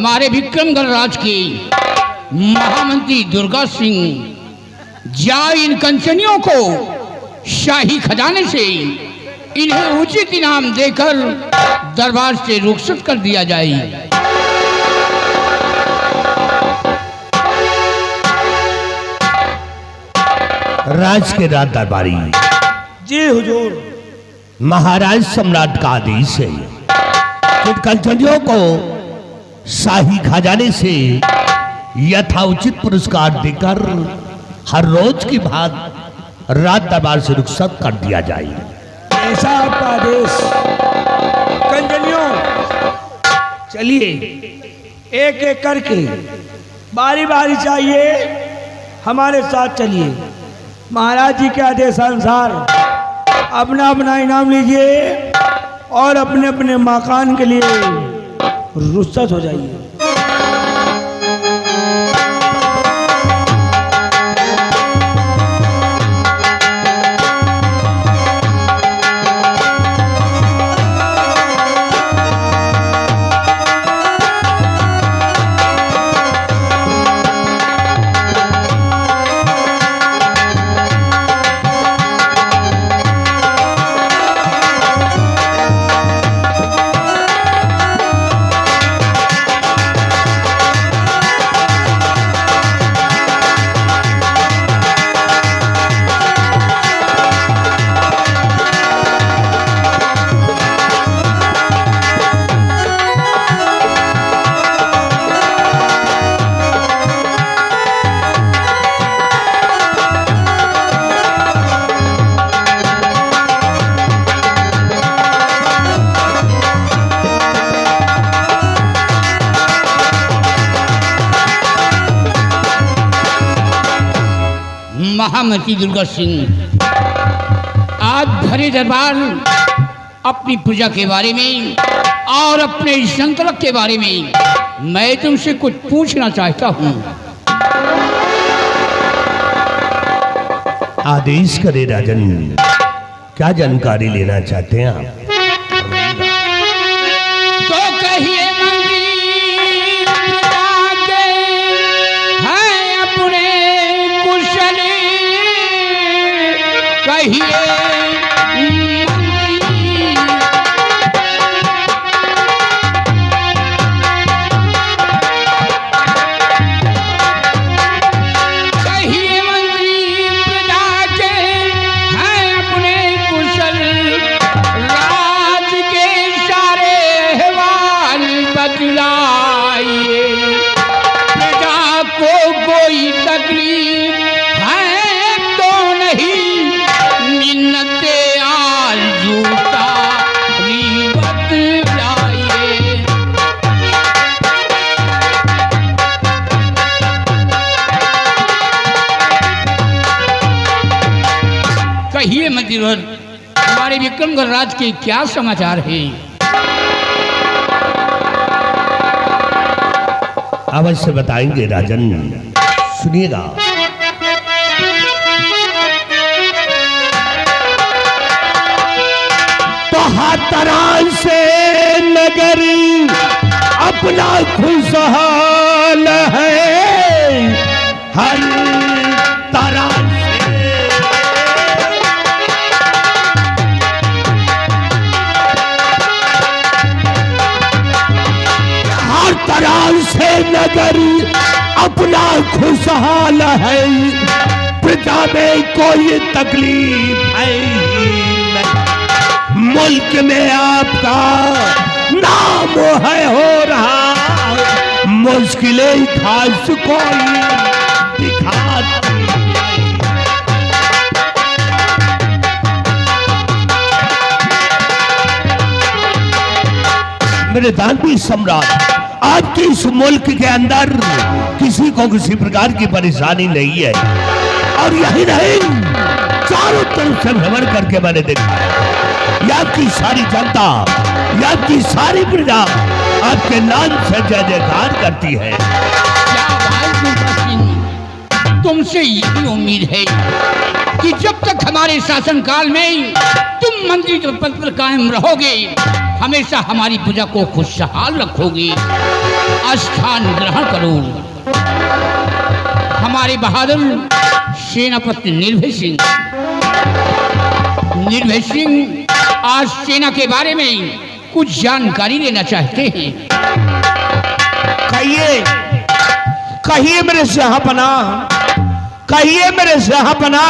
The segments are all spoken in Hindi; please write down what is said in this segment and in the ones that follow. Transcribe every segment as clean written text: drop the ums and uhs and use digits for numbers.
हमारे विक्रमगढ़ राज के महामंत्री दुर्गा सिंह जाए इन कंचनियों को शाही खजाने से इन्हें उचित इनाम देकर दरबार से रुखसत कर दिया जाए। राज के राज दरबारी जी हुजूर। महाराज सम्राट का आदेश है कि कंचनियों को शाही खजाने से यथाउचित पुरस्कार देकर हर रोज की भांति राज दरबार से रुखसत कर दिया जाए। ऐसा आपका आदेश। कंजलियों चलिए एक एक करके बारी बारी चाहिए, हमारे साथ चलिए। महाराज जी के आदेशानुसार अपना अपना इनाम लीजिए और अपने अपने मकान के लिए रुखसत हो जाइए। महामंत्री दुर्गा सिंह, आज भरे दरबार अपनी प्रजा के बारे में और अपने संतलक के बारे में मैं तुमसे कुछ पूछना चाहता हूँ। आदेश करे राजन, क्या जानकारी लेना चाहते हैं आप? तो कहिए मंत्री जाके हैं अपने कुशल, कहिए हमारे विक्रमगढ़ राज के क्या समाचार हैं? अवश्य बताएंगे राजन, सुनिएगा। तो तरह से नगर अपना खुशहाल है, हर तरह से नगर अपना खुशहाल है, प्रजा में कोई तकलीफ है नहीं। मुल्क में आपका नाम है हो रहा, मुश्किलें खास कोई दिखाती नहीं। मेरे दानवी सम्राट, आपके इस मुल्क के अंदर किसी को किसी प्रकार की परेशानी नहीं है, और यही नहीं, चारों तरफ से भ्रमण करके मैंने देखा है, आपकी सारी जनता, आपकी सारी प्रजा आपके नाम से जय जयकार करती है। तुमसे यही उम्मीद है कि जब तक हमारे शासनकाल में तुम मंत्री के पद पर कायम रहोगे, हमेशा हमारी प्रजा को खुशहाल रखोगे। स्थान ग्रहण करो। हमारे बहादुर सेनापति निर्भय सिंह आज सेना के बारे में कुछ जानकारी लेना चाहते हैं। कहिए मेरे जहांपना, कहिए मेरे जहांपना,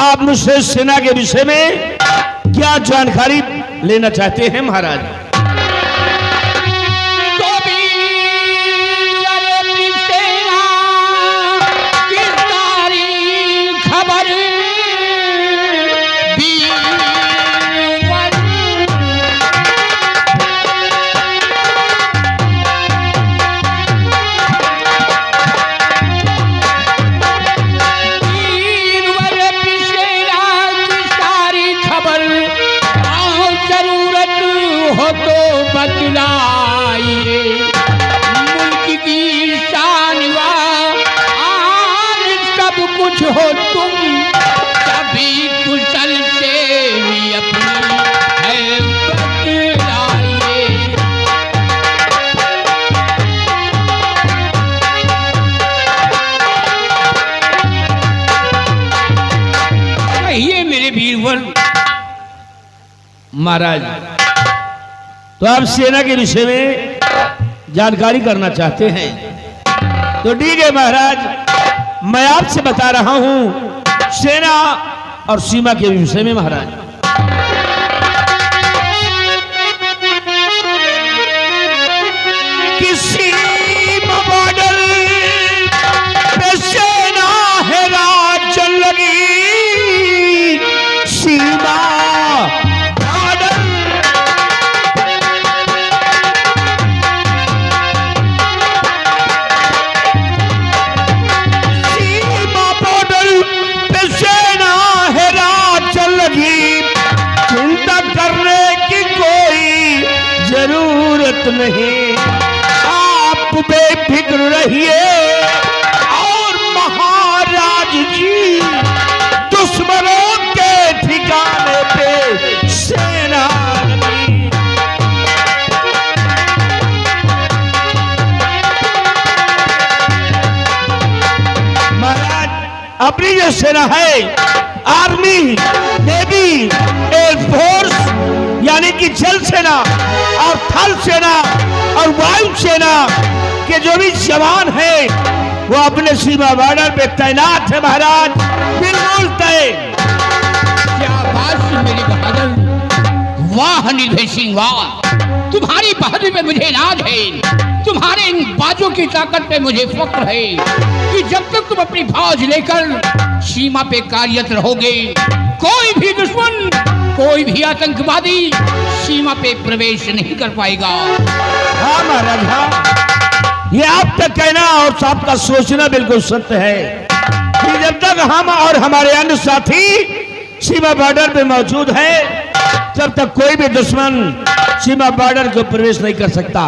आप मुझसे सेना के विषय में क्या जानकारी लेना चाहते हैं महाराज? हो तुम कभी कुशल से भी अपनी है बतलाइए। कहिए मेरे वीरवर। महाराज, तो आप सेना के विषय में जानकारी करना चाहते हैं तो ठीक है महाराज, मैं आपसे बता रहा हूं सेना और सीमा के विषय में महाराज। किसी बॉर्डर पे सेना है राज चल लगी, सीमा नहीं, आप बेफिक्र रहिए और महाराज जी दुश्मनों के ठिकाने पे सेना लगी। महाराज, अपनी जो सेना है आर्मी, नेवी, एयरफोर्स यानी कि जल सेना और थल सेना और वायु सेना के जो भी जवान हैं वो अपने सीमा बॉर्डर पे तैनात है महाराज, बिल्कुल तय। क्या बात मेरे बहादुर, वाह निर्भय सिंह वाह, तुम्हारी बहादुरी पे मुझे नाज है, तुम्हारे इन बाजों की ताकत पे मुझे फख्र है कि जब तक तुम अपनी फौज लेकर सीमा पे कार्यरत रहोगे कोई भी दुश्मन, कोई भी आतंकवादी सीमा पे प्रवेश नहीं कर पाएगा। हाँ महाराज, हाँ, ये आपका कहना और आपका सोचना बिल्कुल सत्य है कि जब तक हम और हमारे अन्य साथी सीमा बॉर्डर पे मौजूद है तब तक कोई भी दुश्मन सीमा बॉर्डर को प्रवेश नहीं कर सकता,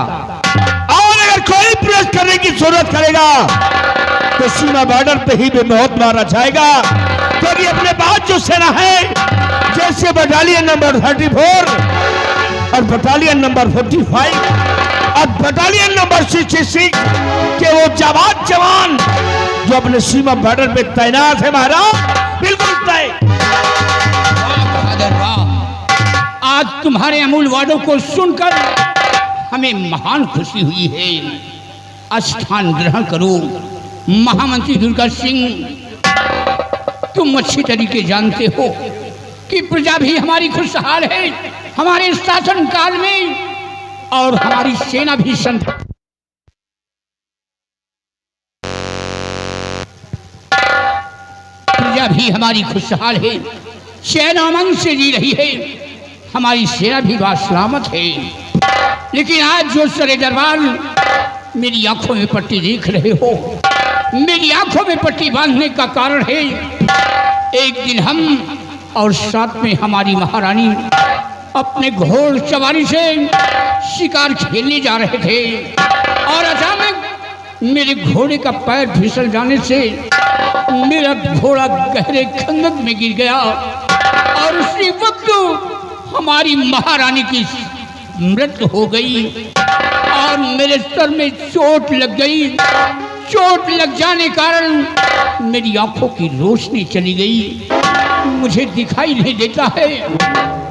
और अगर कोई प्रवेश करने की जरूरत करेगा तो सीमा बॉर्डर पे ही बेमौत मारा जाएगा। क्योंकि अपने बाद जो सेना है जैसे बटालियन नंबर 34 और बटालियन नंबर 45 और बटालियन नंबर 66 के वो जवान जो अपने सीमा बॉर्डर पे तैनात है महाराज, बिल्कुल तय। आज तुम्हारे अमूल वादों को सुनकर हमें महान खुशी हुई है। स्थान ग्रहण करो। महामंत्री दुर्गा सिंह, तुम अच्छी तरीके जानते हो कि प्रजा भी हमारी खुशहाल है हमारे शासन काल में, और हमारी सेना भी प्रजा भी हमारी खुशहाल है, सेना अमन से जी रही है, हमारी सेना भी बासलामत है। लेकिन आज जो सरे दरबार मेरी आंखों में पट्टी देख रहे हो, मेरी आंखों में पट्टी बांधने का कारण है एक दिन हम और साथ में हमारी महारानी अपने घोड़ सवारी से शिकार खेलने जा रहे थे और अचानक मेरे घोड़े का पैर फिसल जाने से मेरा घोड़ा गहरे खंदक में गिर गया और उसी वक्त हमारी महारानी की मृत्यु हो गई। और और मेरे सर में चोट लग गई। चोट लग जाने कारण मेरी आंखों की रोशनी चली गई, मुझे दिखाई नहीं देता है।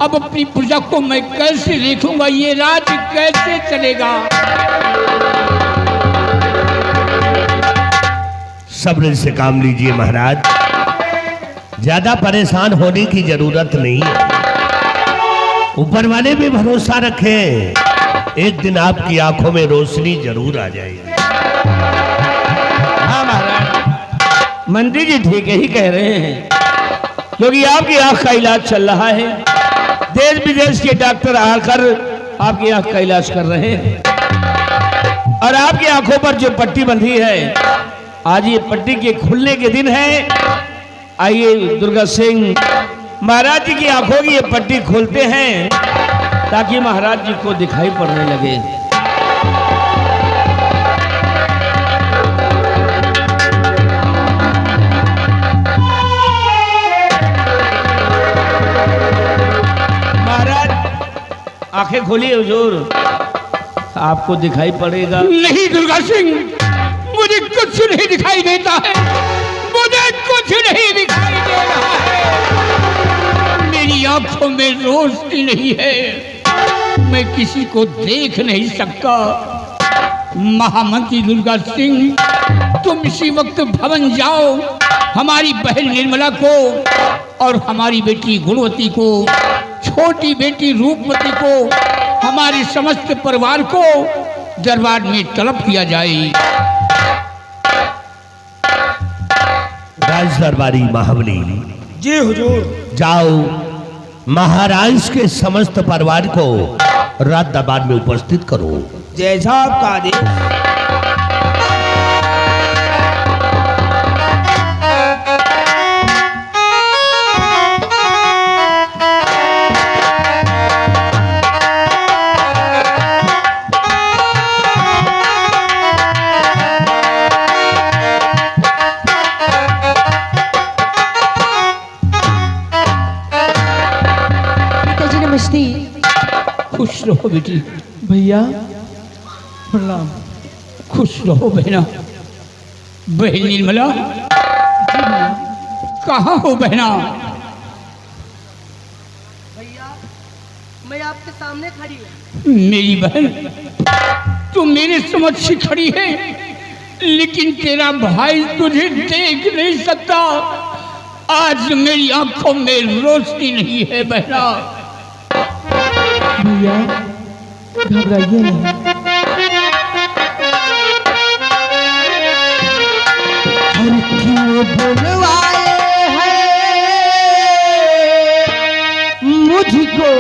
अब अपनी प्रजा को मैं कैसे देखूंगा, ये राज्य कैसे चलेगा? सब्र से काम लीजिए महाराज, ज्यादा परेशान होने की जरूरत नहीं है। ऊपर वाले पे भरोसा रखें, एक दिन आपकी आंखों में रोशनी जरूर आ जाएगी। हाँ महाराज, मंत्री जी ठीक ही कह रहे हैं, क्योंकि आपकी आंख का इलाज चल रहा है। देश विदेश के डॉक्टर आकर आपकी आंख का इलाज कर रहे हैं, और आपकी आंखों पर जो पट्टी बंधी है, आज ये पट्टी के खुलने के दिन है। आइए दुर्गा सिंह, महाराज जी की आंखों की ये पट्टी खोलते हैं ताकि महाराज जी को दिखाई पड़ने लगे। महाराज आंखें खोलिए हुजूर, आपको दिखाई पड़ेगा। नहीं दुर्गा सिंह, मुझे कुछ नहीं दिखाई देता है, मुझे कुछ नहीं दिखाई दे रहा है। मेरी आंखों में रोशनी नहीं है, मैं किसी को देख नहीं सकता। महामंत्री दुर्गा सिंह, तुम इसी वक्त भवन जाओ, हमारी बहन निर्मला को और हमारी बेटी गुणवती को, छोटी बेटी रूपवती को, हमारे समस्त परिवार को दरबार में तलब किया जाए। राज दरबारी महाबली, जी हुजूर। जाओ महाराज के समस्त परिवार को रात दरबार में उपस्थित करो। जैसा आपका आदेश। खुश रहो बेटी। भैया प्रणाम। खुश रहो बहना। बहन निर्मला, कहाँ हो बहना? भैया मैं आपके सामने खड़ी हूँ। मेरी बहन, तू मेरे समक्ष खड़ी है, लेकिन तेरा भाई तुझे देख नहीं सकता। आज मेरी आंखों में रोशनी नहीं है बहना। भैया घबराइए नहीं। और क्यों बुलवाए हैं मुझको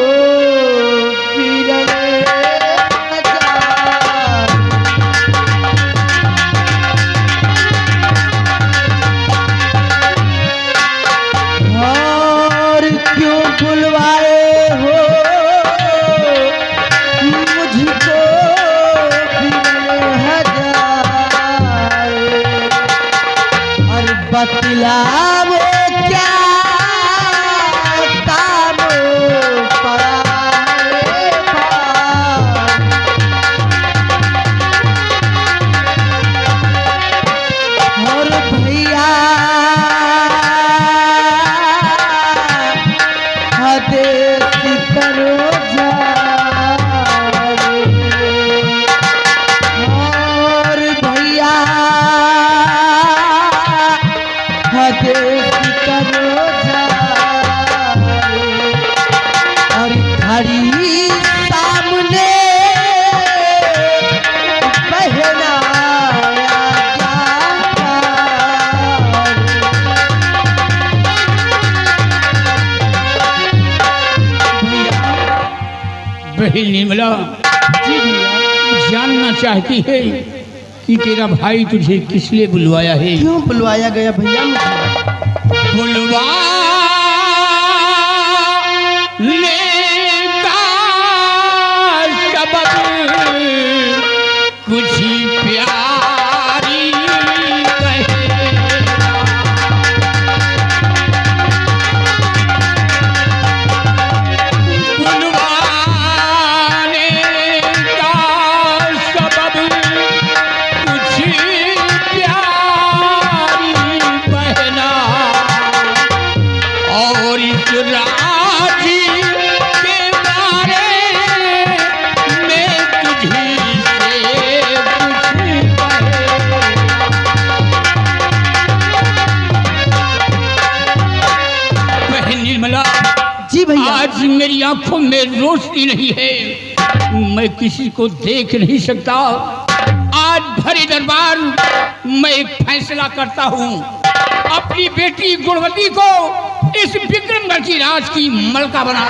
और क्यों बुलवाए हो मुझको और बतलाओ क्या काम पड़ा है और भैया आदेश करो और भैया आदेश करो और खड़ी सामने बहना बहन निर्मला जी भैया जानना चाहती है कि तेरा भाई तुझे किस लिए बुलवाया है? क्यों बुलवाया गया भैया मुझे? बुलवा लेगा सबब कुछ प्यारी कहेगा। बुलवाने का सबब राज के बारे में तुझी से कुछ बहन निर्मला, जी भैया। आज मेरी आंखों में रोशनी नहीं है, मैं किसी को देख नहीं सकता। आज भरे दरबार मैं एक फैसला करता हूँ, अपनी बेटी गुणवती को इस विक्रमगढ़ की राज की मलका बना।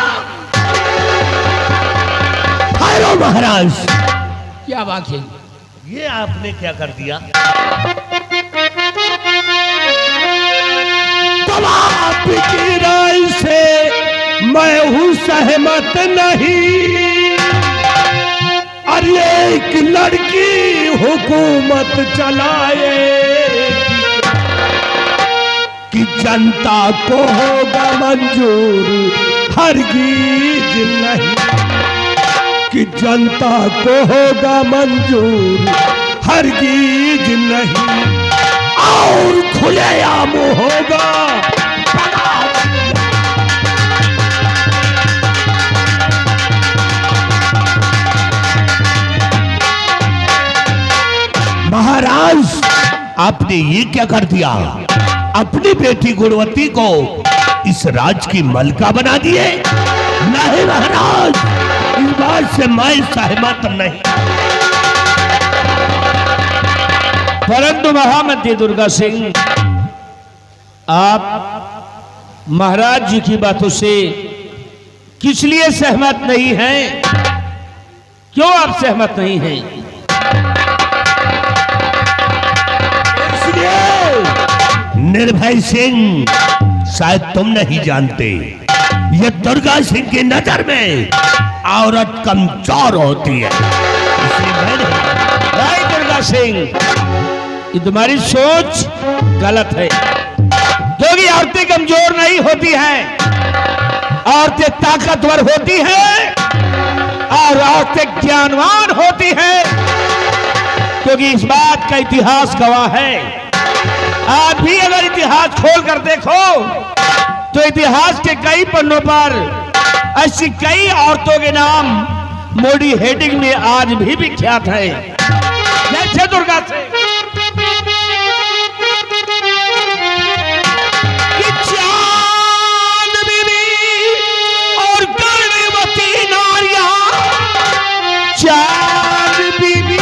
हाय महाराज, क्या बात है? ये आपने क्या कर दिया? तुम आपकी राय से मैं हूं सहमत नहीं। अरे एक लड़की हुकूमत चलाए कि जनता को होगा मंजूर, हरगिज नहीं। कि जनता को होगा मंजूर, हरगिज नहीं। और खुलेआम होगा महाराज, आपने ये क्या कर दिया? अपनी बेटी गुणवती को इस राज की मलका बना दिए। नहीं महाराज, इस बात से मैं सहमत नहीं। परंतु महामंत्री दुर्गा सिंह, आप महाराज जी की बातों से किस लिए सहमत नहीं हैं? क्यों आप सहमत नहीं हैं? निर्भय सिंह, शायद तुम नहीं जानते, ये दुर्गा सिंह की नजर में औरत कमजोर होती है, इसलिए नहीं दुर्गा सिंह, ये तुम्हारी सोच गलत है। क्योंकि औरतें कमजोर नहीं होती हैं, औरतें ताकतवर होती हैं और औरतें ज्ञानवान होती हैं। क्योंकि इस बात का इतिहास गवाह है। आज भी अगर इतिहास खोल कर देखो तो इतिहास के कई पन्नों पर ऐसी कई औरतों के नाम मोडी हेडिंग में आज भी विख्यात है, जैसे दुर्गा से चांद बीबी और गर्भवती नारियां। चांद बीबी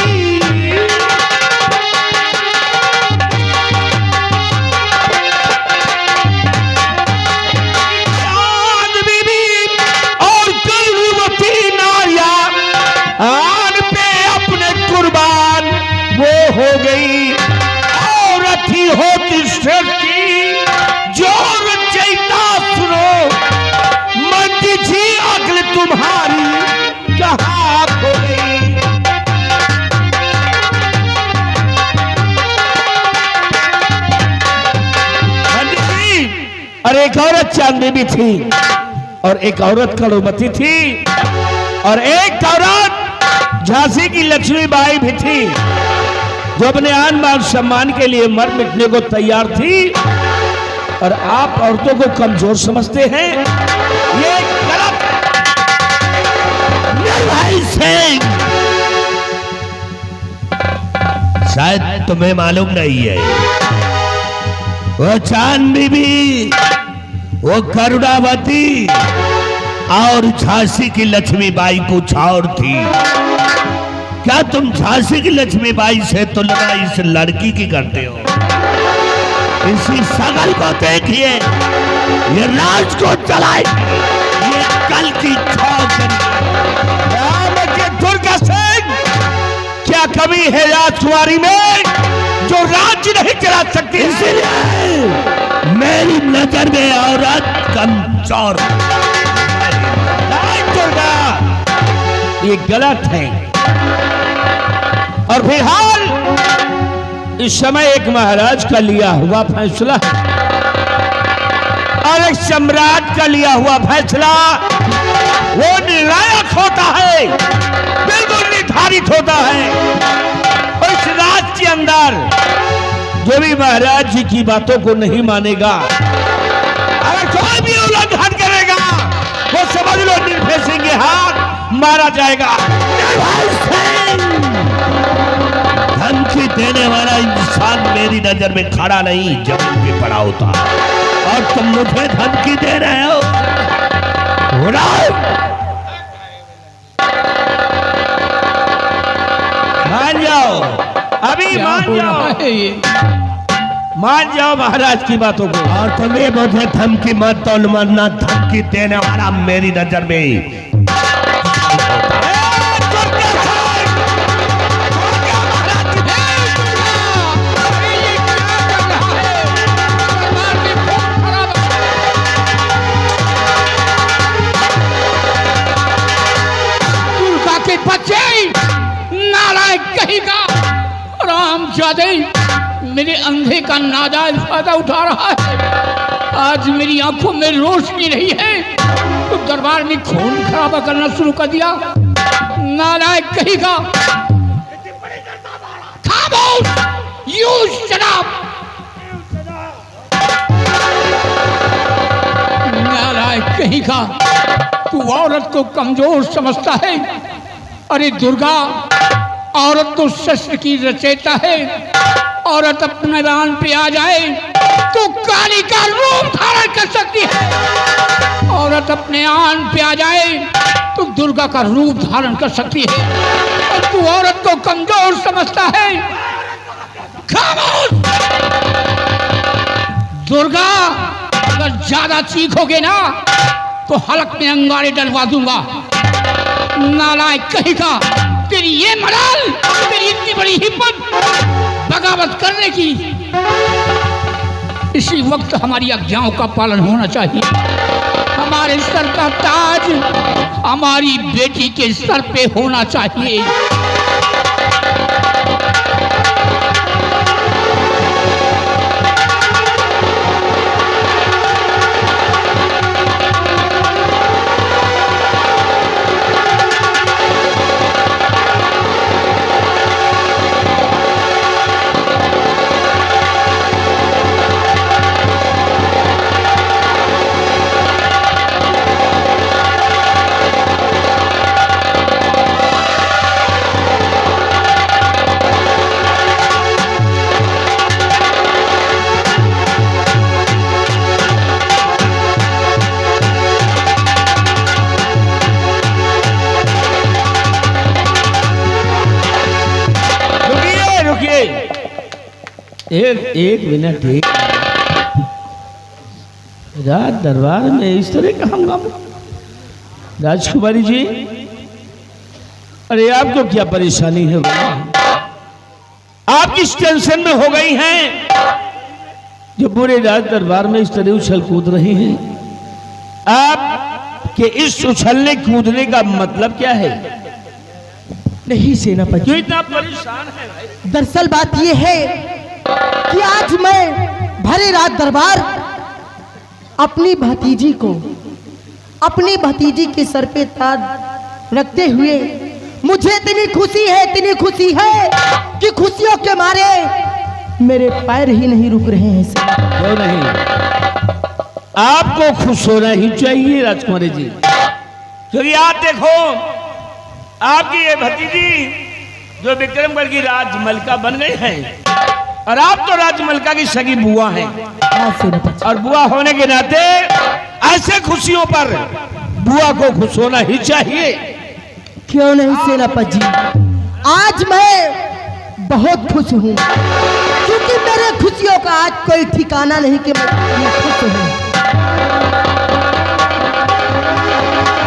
हो गई औरत ही होती सृष्टि जो रचयिता सुनो, मंदी जी अक्ल तुम्हारी कहाँ खो गई। मंदी जी, और एक औरत चांद बीबी थी और एक औरत करोड़पति थी और एक औरत झांसी की लक्ष्मीबाई भी थी, जो अपने आन बान सम्मान के लिए मर मिटने को तैयार थी। और आप औरतों को कमजोर समझते हैं, ये गलत है। शायद तुम्हें मालूम नहीं है, वो चांद बीबी, वो करुणावती और झांसी की लक्ष्मीबाई कुछ और थी। क्या तुम झांसी की लक्ष्मीबाई से तुलना इस लड़की की करते हो? इसी सगल को देखिए, ये राज को चलाए, ये कल की दुर्गा सिंह, क्या कमी है राजकुमारी में जो राज्य नहीं चला सकती? इसलिए मेरी नजर में औरत कमजोर। दुर्गा, ये गलत है। और फिलहाल इस समय एक महाराज का लिया हुआ फैसला और एक सम्राट का लिया हुआ फैसला वो निर्णायक होता है, बिल्कुल निर्धारित होता है। और इस राज के अंदर महाराज जी की बातों को नहीं मानेगा, अगर कोई भी उल्लंघन करे समझ लो निर्भय सिंह के हाथ मारा जाएगा। धमकी देने वाला इंसान मेरी नजर में खड़ा नहीं, जमीन पे पड़ा होता, और तुम मुझे धमकी दे रहे हो। मान जाओ, अभी मान जाओ महाराज की बातों को। और तुम्हें मुझे धमकी मत दो, मरना धमकी देने वाला मेरी नजर में बच्चे नालायक कहेगा, रामजादे मेरे अंधे का नाजायज फायदा उठा रहा है। आज मेरी आंखों में रोशनी नहीं है तो दरबार में खून खराबा करना शुरू कर दिया। नालायक कहेगा, खामोश, यू शट अप। नालायक कहेगा, तू औरत को कमजोर समझता है। अरे दुर्गा, औरत तो शस्त्र की रचयिता है। औरत अपने मैदान पे आ जाए तो काली का रूप धारण कर सकती है। औरत अपने आन पे आ जाए तो दुर्गा का रूप धारण कर सकती है। और तू औरत को कमजोर समझता है। खामोश दुर्गा, अगर ज्यादा चीखोगे ना तो हलक में अंगारे डलवा दूंगा। नालायक कहेगा, तेरी ये मलाल, तेरी इतनी बड़ी हिम्मत बगावत करने की। इसी वक्त हमारी आज्ञाओं का पालन होना चाहिए। हमारे सर का ताज हमारी बेटी के सर पे होना चाहिए। एक मिनट, एक राज दरबार में इस तरह का हंगामा। राजकुमारी जी, अरे आपको क्या परेशानी है? आप किस टेंशन में हो गई हैं जो पूरे राज दरबार में इस तरह उछल कूद रही हैं? आप के इस उछलने कूदने का मतलब क्या है? नहीं सेनापति, क्यों इतना परेशान है भाई? दरअसल बात यह है कि आज मैं भरे रात दरबार अपनी भतीजी के सर पे ताज रखते हुए मुझे इतनी खुशी है कि खुशियों के मारे मेरे पैर ही नहीं रुक रहे हैं। क्यों नहीं? आपको खुश होना ही चाहिए राजकुमारी जी, क्योंकि आप देखो, आपकी ये भतीजी जो विक्रमगढ़ की राजमलका बन गई है, और आप तो राजमलका की सगी बुआ हैं। और बुआ होने के नाते ऐसे खुशियों पर बुआ को खुश होना ही चाहिए। क्यों नहीं सेनापति जी, आज मैं बहुत खुश हूँ, क्योंकि मेरे खुशियों का आज कोई ठिकाना नहीं कि मैं खुश हूँ।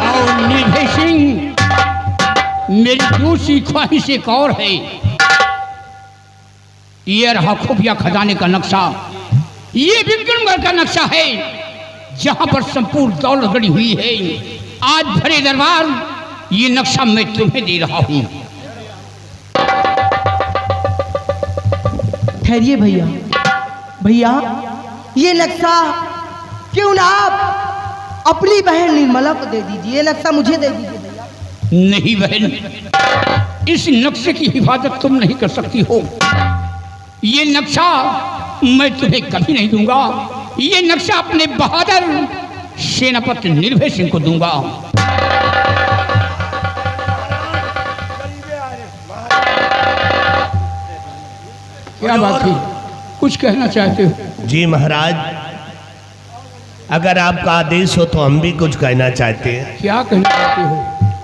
और निर्भय सिंह, मेरी दूसरी ख्वाहिश एक और है। ये रहा खुफिया खजाने का नक्शा। ये विक्रमगढ़ का नक्शा है जहां पर संपूर्ण दौलत गड़ी हुई है। आज भरे दरबार ये नक्शा मैं तुम्हें दे रहा हूं। ठहरिए भैया, ये नक्शा क्यों ना आप अपनी बहन निर्मला को दे दीजिए। ये नक्शा मुझे दे दीजिए भैया। नहीं बहन, इस नक्शे की हिफाजत तुम नहीं कर सकती हो। ये नक्शा मैं तुम्हें कभी नहीं दूंगा। ये नक्शा अपने बहादुर सेनापति निर्भय सिंह को दूंगा। क्या बात है, कुछ कहना चाहते हो? जी महाराज, अगर आपका आदेश हो तो हम भी कुछ कहना चाहते हैं। क्या कहना चाहते हो?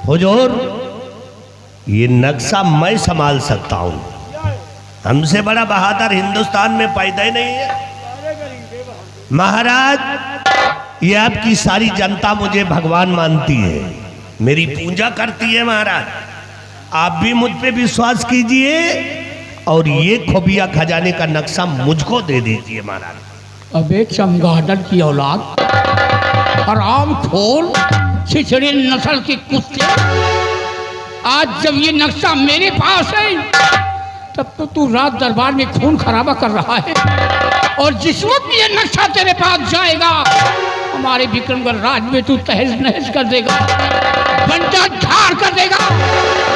हुजूर, ये नक्शा मैं संभाल सकता हूँ। हमसे बड़ा बहादुर हिंदुस्तान में पैदा ही नहीं है। महाराज, ये आपकी सारी जनता मुझे भगवान मानती है, मेरी पूजा करती है। महाराज, आप भी मुझ पे विश्वास कीजिए और ये खुफिया खजाने का नक्शा मुझको दे दीजिए। महाराज, अबे चमगादड़ की औलाद, हराम खोर, छिछड़े नस्ल के कुत्ते, आज जब ये नक्शा मेरे पास है तब तो तू रात दरबार में खून खराबा कर रहा है, और जिस वक्त ये नक्शा तेरे पास जाएगा हमारे विक्रमगढ़ राज में तू तहस नहस कर देगा, बंटा झाड़ कर देगा,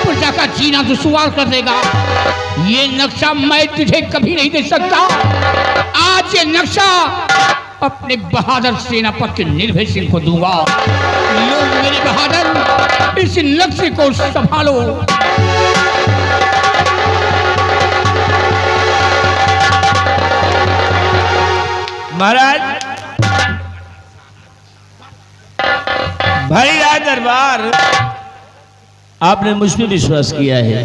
प्रजा का जीना दुश्वार कर देगा। ये नक्शा मैं तुझे कभी नहीं दे सकता। आज ये नक्शा अपने बहादुर सेनापति निर्भय सिंह को दूंगा। लोग मेरे बहादुर, इस नक्शे को संभालो। महाराज, भाई आज दरबार आपने मुझ पर विश्वास किया है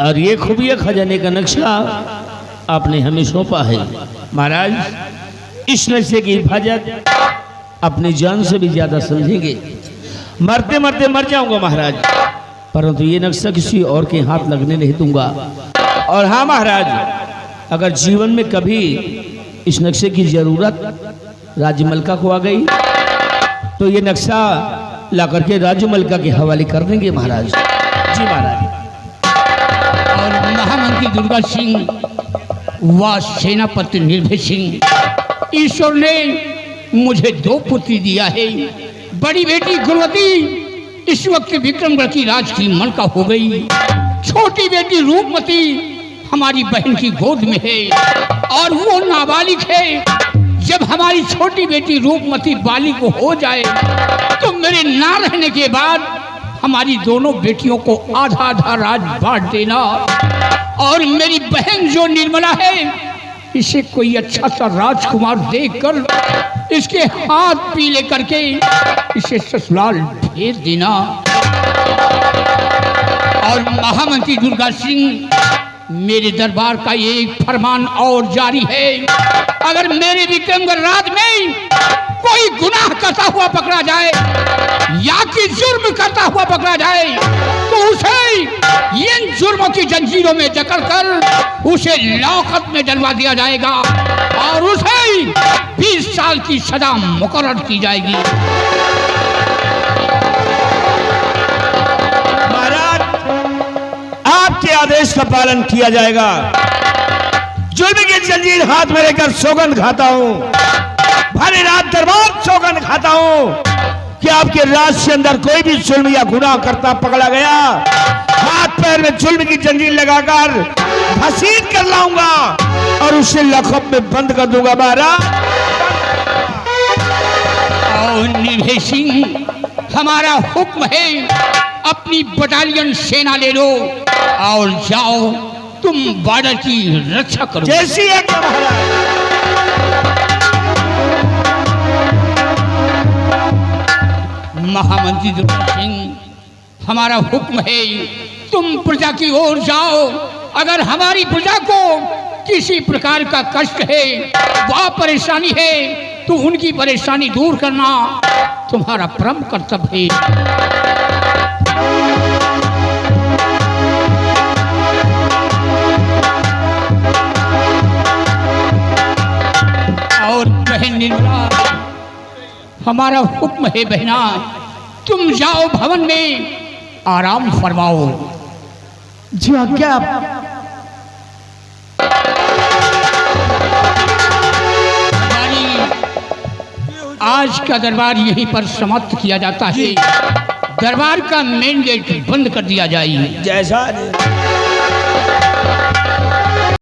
और ये खुफिया खजाने का नक्शा आपने हमें सौंपा है। महाराज, इस नक्शे की हिफाजत अपनी जान से भी ज्यादा समझेंगे। मरते मरते मर जाऊंगा महाराज, परंतु ये नक्शा किसी और के हाथ लगने नहीं दूंगा। और हाँ महाराज, अगर जीवन में कभी इस नक्शे की जरूरत राजमलका को आ गई तो ये नक्शा ला करके राजमलका के हवाले कर देंगे महाराज। जी महाराज। और महामंत्री दुर्गा सिंह व सेनापति निर्भय सिंह, ईश्वर ने मुझे 2 पुत्री दिया है। बड़ी बेटी गुणवती इस वक्त विक्रमगढ़ की राज की मलका हो गई, छोटी बेटी रूपमती हमारी बहन की गोद में है और वो नाबालिग है। जब हमारी छोटी बेटी रूपमती बालिग हो जाए तो मेरे ना रहने के बाद हमारी दोनों बेटियों को आधा आधा राज बांट देना, और मेरी बहन जो निर्मला है इसे कोई अच्छा सा राजकुमार देकर इसके हाथ पीले करके इसे ससुराल भेज देना। और महामंत्री दुर्गा सिंह, मेरे दरबार का एक फरमान और जारी है, अगर मेरे विक्रमगढ़ राज में कोई गुनाह करता हुआ पकड़ा जाए या कि जुर्म करता हुआ पकड़ा जाए तो उसे इन जुर्मों की जंजीरों में जकड़कर उसे लौकत में डलवा दिया जाएगा और उसे 20 साल की सजा मुकर्रर की जाएगी। महाराज, आपके आदेश का पालन किया जाएगा। जुल्म की जंजीर हाथ में लेकर सौगंध खाता हूँ, भले रात दरबार सौगंध खाता हूँ कि आपके राज के अंदर कोई भी जुल्म या गुनाह करता पकड़ा गया, हाथ पैर में जुल्म की जंजीर लगाकर घसीट कर लाऊंगा और उसे लखब में बंद कर दूंगा। महाराज। और निर्भय सिंह, हमारा हुक्म है, अपनी बटालियन सेना ले लो और जाओ, तुम बॉर्डर की रक्षा करो। जैसी एक महामंत्री दुर्गा सिंह, हमारा हुक्म है, तुम प्रजा की ओर जाओ। अगर हमारी प्रजा को किसी प्रकार का कष्ट है, वह परेशानी है, तो उनकी परेशानी दूर करना तुम्हारा परम कर्तव्य है। और बहन निर्मला, हमारा हुक्म है बहना, तुम जाओ भवन में आराम फरमाओ। जी आज्ञा। आज का दरबार यहीं पर समाप्त किया जाता है। दरबार का मेन गेट बंद कर दिया जाए। जैसा